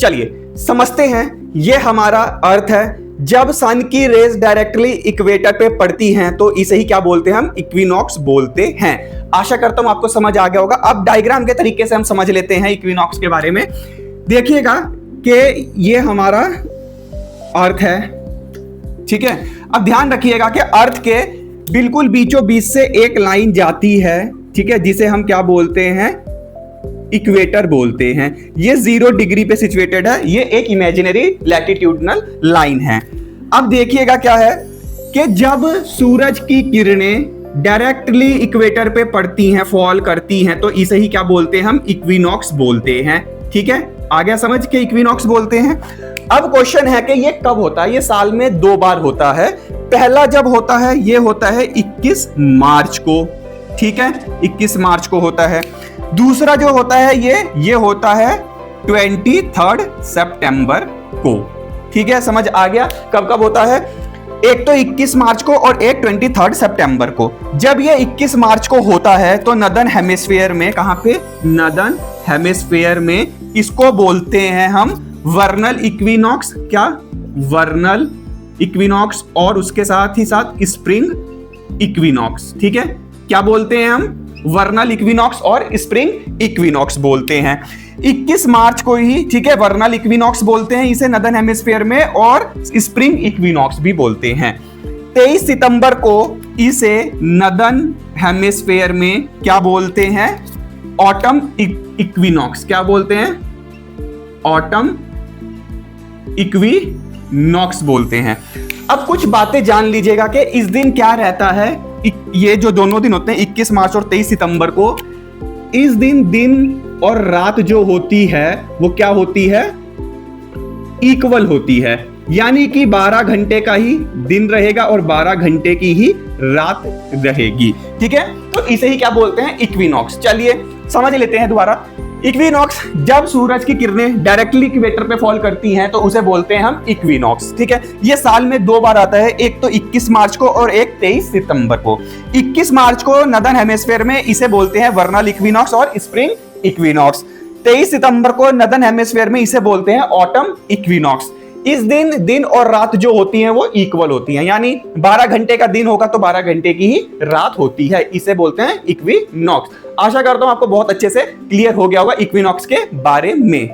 चलिए समझते हैं। ये हमारा अर्थ है। जब सन की रेज डायरेक्टली इक्वेटर पे पड़ती हैं तो इसे ही क्या बोलते हैं हम? इक्विनॉक्स बोलते हैं। आशा करता हूं आपको समझ आ गया होगा। अब डायग्राम के तरीके से हम समझ लेते हैं इक्विनॉक्स के बारे में। देखिएगा कि ये हमारा अर्थ है, ठीक है। अब ध्यान रखिएगा कि अर्थ के बिल्कुल बीचों बीच से एक लाइन जाती है, ठीक है, जिसे हम क्या बोलते हैं? इक्वेटर बोलते हैं। ये 0 डिग्री पे सिचुएटेड है। ये एक इमेजिनरी लैटिट्यूडनल लाइन है। अब देखिएगा क्या है कि जब सूरज की किरणें डायरेक्टली इक्वेटर पे पड़ती हैं, फॉल करती हैं, तो इसे ही क्या बोलते हैं हम? इक्विनॉक्स बोलते हैं, ठीक है। आ गया समझ के इक्विनॉक्स बोलते हैं। अब क्वेश्चन है कि ये कब होता है? ये साल में 2 बार होता है। पहला जब होता है ये होता है 21 मार्च को, ठीक है, 21 मार्च को होता है। दूसरा जो होता है ये होता है 23 सितंबर को, ठीक है। समझ आ गया कब कब होता है? एक तो 21 मार्च को और एक 23 सितंबर को। जब ये 21 मार्च को होता है तो नदर्न हेमिस्फीयर में, कहां पे? नदर्न हेमिस्फीयर में, इसको बोलते हैं हम वर्नल इक्विनॉक्स। क्या? वर्नल इक्विनॉक्स। और उसके साथ ही साथ स्प्रिंग इक्विनॉक्स, ठीक है। क्या बोलते हैं हम? वर्नल इक्विनॉक्स और स्प्रिंग इक्विनॉक्स बोलते हैं। 21 मार्च को ही, ठीक है, वर्नल इक्विनॉक्स बोलते हैं इसे नदर्न हेमिस्फीयर में, और स्प्रिंग इक्विनॉक्स भी बोलते हैं। 23 सितंबर को इसे नदर्न हेमिस्फीयर में क्या बोलते हैं? Autumn equinox. क्या बोलते हैं? ऑटम इक्विनॉक्स बोलते हैं। अब कुछ बातें जान लीजिएगा कि इस दिन क्या रहता है। ये जो दोनों दिन होते हैं 21 मार्च और 23 सितंबर को, इस दिन और रात जो होती है वो क्या होती है? इक्वल होती है। यानी कि 12 घंटे का ही दिन रहेगा और 12 घंटे की ही रात रहेगी, ठीक है। तो इसे ही क्या बोलते हैं? इक्विनॉक्स। चलिए समझ लेते हैं दोबारा। इक्विनॉक्स, जब सूरज की किरणें डायरेक्टली इक्वेटर पे फॉल करती हैं तो उसे बोलते हैं हम इक्विनॉक्स, ठीक है। ये साल में 2 बार आता है, एक तो 21 मार्च को और एक 23 सितंबर को। 21 मार्च को नदर्न हेमिस्फीयर में इसे बोलते हैं वर्नल इक्विनॉक्स और स्प्रिंग इक्विनॉक्स। 23 सितंबर को नदर्न हेमिस्फीयर में इसे बोलते हैं ऑटम इक्विनॉक्स। इस दिन और रात जो होती हैं वो इक्वल होती हैं, यानी 12 घंटे का दिन होगा तो 12 घंटे की ही रात होती है। इसे बोलते हैं इक्विनॉक्स। आशा करता हूं आपको बहुत अच्छे से क्लियर हो गया होगा इक्विनॉक्स के बारे में।